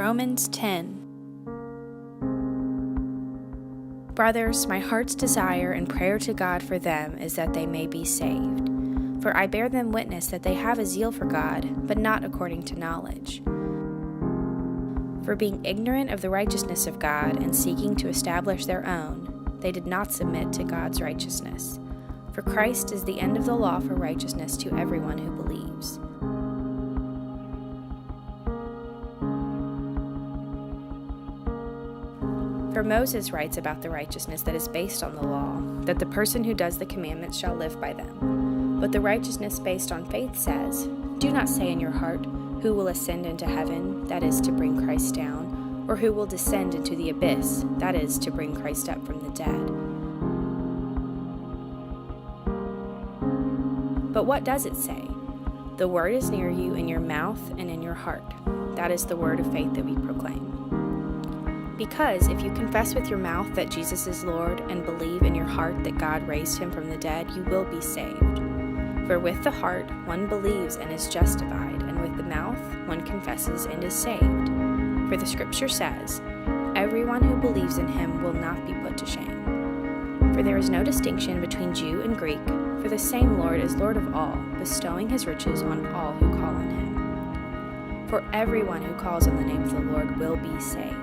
Romans 10. Brothers, my heart's desire and prayer to God for them is that they may be saved. For I bear them witness that they have a zeal for God, but not according to knowledge. For being ignorant of the righteousness of God and seeking to establish their own, they did not submit to God's righteousness. For Christ is the end of the law for righteousness to everyone who believes. For Moses writes about the righteousness that is based on the law, that the person who does the commandments shall live by them. But the righteousness based on faith says, "Do not say in your heart, who will ascend into heaven, that is to bring Christ down, or who will descend into the abyss, that is to bring Christ up from the dead." But what does it say? The word is near you, in your mouth and in your heart. That is the word of faith that we proclaim. Because if you confess with your mouth that Jesus is Lord and believe in your heart that God raised him from the dead, you will be saved. For with the heart one believes and is justified, and with the mouth one confesses and is saved. For the scripture says, "Everyone who believes in him will not be put to shame." For there is no distinction between Jew and Greek, for the same Lord is Lord of all, bestowing his riches on all who call on him. For everyone who calls on the name of the Lord will be saved.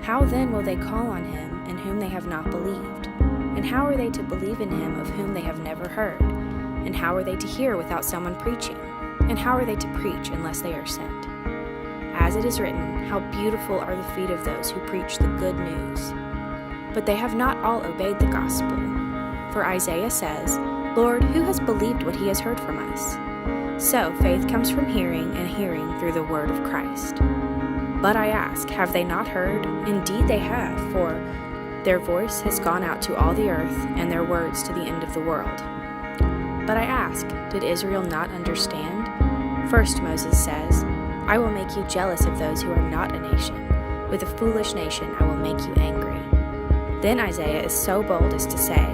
How then will they call on him in whom they have not believed? And how are they to believe in him of whom they have never heard? And how are they to hear without someone preaching? And how are they to preach unless they are sent? As it is written, how beautiful are the feet of those who preach the good news. But they have not all obeyed the gospel. For Isaiah says, "Lord, who has believed what he has heard from us?" So faith comes from hearing, and hearing through the word of Christ. But I ask, have they not heard? Indeed they have, for their voice has gone out to all the earth, and their words to the end of the world. But I ask, did Israel not understand? First Moses says, "I will make you jealous of those who are not a nation. With a foolish nation I will make you angry." Then Isaiah is so bold as to say,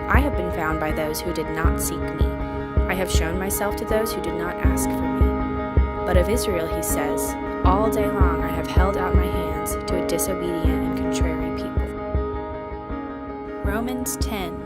"I have been found by those who did not seek me. I have shown myself to those who did not ask for me." But of Israel he says, "All day long I have held out my hands to a disobedient and contrary people." Romans 10.